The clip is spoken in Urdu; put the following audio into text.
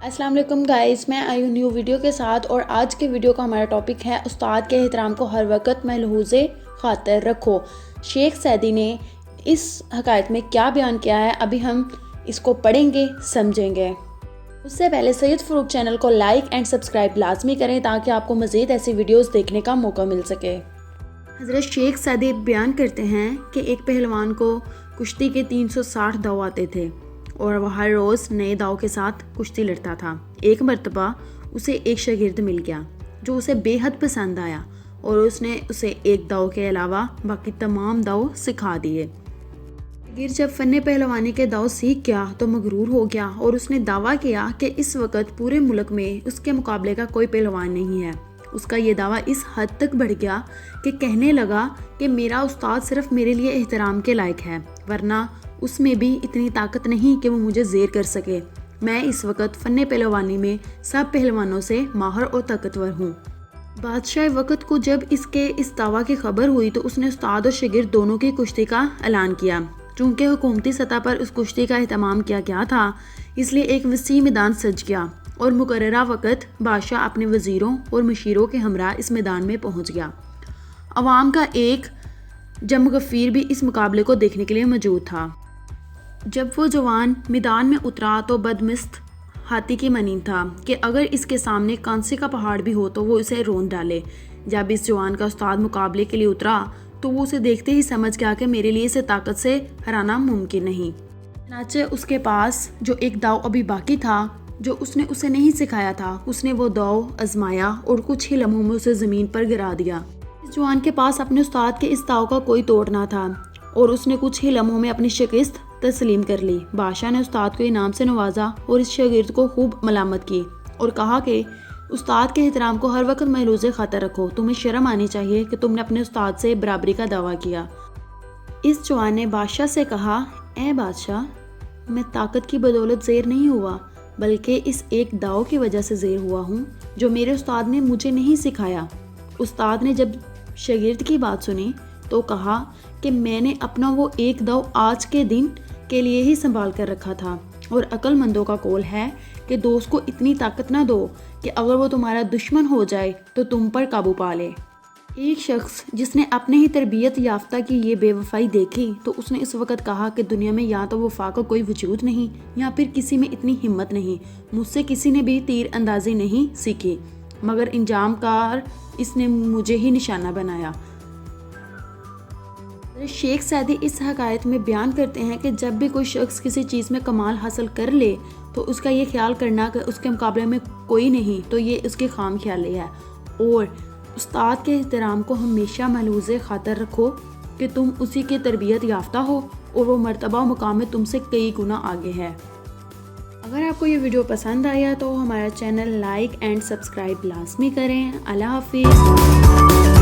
السلام علیکم گائز، میں آئی ہوں نیو ویڈیو کے ساتھ اور آج کے ویڈیو کا ہمارا ٹاپک ہے استاد کے احترام کو ہر وقت ملحوظ خاطر رکھو۔ شیخ سعدی نے اس حکایت میں کیا بیان کیا ہے، ابھی ہم اس کو پڑھیں گے، سمجھیں گے۔ اس سے پہلے سید فروغ چینل کو لائک اینڈ سبسکرائب لازمی کریں تاکہ آپ کو مزید ایسی ویڈیوز دیکھنے کا موقع مل سکے۔ حضرت شیخ سعدی بیان کرتے ہیں کہ ایک پہلوان کو کشتی کے 360 داؤ آتے تھے اور وہ ہر روز نئے داؤ کے ساتھ کشتی لڑتا تھا۔ ایک مرتبہ اسے ایک شاگرد مل گیا جو اسے بے حد پسند آیا اور اس نے اسے ایک داؤ کے علاوہ باقی تمام داؤ سکھا دیے۔ شاگرد جب فن پہلوانی کے داؤ سیکھ گیا تو مغرور ہو گیا اور اس نے دعویٰ کیا کہ اس وقت پورے ملک میں اس کے مقابلے کا کوئی پہلوان نہیں ہے۔ اس کا یہ دعویٰ اس حد تک بڑھ گیا کہ کہنے لگا کہ میرا استاد صرف میرے لیے احترام کے لائق ہے، ورنہ اس میں بھی اتنی طاقت نہیں کہ وہ مجھے زیر کر سکے۔ میں اس وقت فن پہلوانی میں سب پہلوانوں سے ماہر اور طاقتور ہوں۔ بادشاہ وقت کو جب اس دعویٰ کی خبر ہوئی تو اس نے استاد اور شاگرد دونوں کی کشتی کا اعلان کیا۔ چونکہ حکومتی سطح پر اس کشتی کا اہتمام کیا گیا تھا، اس لیے ایک وسیع میدان سج گیا اور مقررہ وقت بادشاہ اپنے وزیروں اور مشیروں کے ہمراہ اس میدان میں پہنچ گیا۔ عوام کا ایک جم غفیر بھی اس مقابلے کو دیکھنے کے لیے موجود تھا۔ جب وہ جوان میدان میں اترا تو بدمست ہاتھی کی مانند تھا کہ اگر اس کے سامنے کانسے کا پہاڑ بھی ہو تو وہ اسے رون ڈالے۔ جب اس جوان کا استاد مقابلے کے لیے اترا تو وہ اسے دیکھتے ہی سمجھ گیا کہ میرے لیے اسے طاقت سے ہرانا ممکن نہیں۔ چنانچہ اس کے پاس جو ایک داؤ ابھی باقی تھا جو اس نے اسے نہیں سکھایا تھا، اس نے وہ داؤ آزمایا اور کچھ ہی لمحوں میں اسے زمین پر گرا دیا۔ اس جوان کے پاس اپنے استاد کے اس داؤ کا کوئی توڑ نہ تھا اور اس نے کچھ ہی لمحوں میں اپنی شکست تسلیم کر لی۔ بادشاہ نے استاد کو انعام سے نوازا اور اس شاگرد کو خوب ملامت کی اور کہا کہ استاد کے احترام کو ہر وقت ملحوظ خاطر رکھو، تمہیں شرم آنی چاہیے کہ تم نے اپنے استاد سے برابری کا دعویٰ کیا۔ اس جوان نے بادشاہ سے کہا، اے بادشاہ، میں طاقت کی بدولت زیر نہیں ہوا بلکہ اس ایک داؤ کی وجہ سے زیر ہوا ہوں جو میرے استاد نے مجھے نہیں سکھایا۔ استاد نے جب شاگرد کی بات سنی تو کہا کہ میں نے اپنا وہ ایک داؤ آج کے دن کے لیے ہی سنبھال کر رکھا تھا، اور عقل مندوں کا قول ہے کہ دوست کو اتنی طاقت نہ دو کہ اگر وہ تمہارا دشمن ہو جائے تو تم پر قابو پا لے۔ ایک شخص جس نے اپنے ہی تربیت یافتہ کی یہ بے وفائی دیکھی تو اس نے اس وقت کہا کہ دنیا میں یا تو وفا کا کوئی وجود نہیں یا پھر کسی میں اتنی ہمت نہیں۔ مجھ سے کسی نے بھی تیر اندازی نہیں سیکھی مگر انجام کار اس نے مجھے ہی نشانہ بنایا۔ شیخ سعدی اس حکایت میں بیان کرتے ہیں کہ جب بھی کوئی شخص کسی چیز میں کمال حاصل کر لے تو اس کا یہ خیال کرنا کہ اس کے مقابلے میں کوئی نہیں تو یہ اس کی خام خیالی ہے، اور استاد کے احترام کو ہمیشہ ملحوظ خاطر رکھو کہ تم اسی کی تربیت یافتہ ہو اور وہ مرتبہ و مقام میں تم سے کئی گنا آگے ہے۔ اگر آپ کو یہ ویڈیو پسند آیا تو ہمارا چینل لائک اینڈ سبسکرائب لازمی کریں۔ اللہ حافظ۔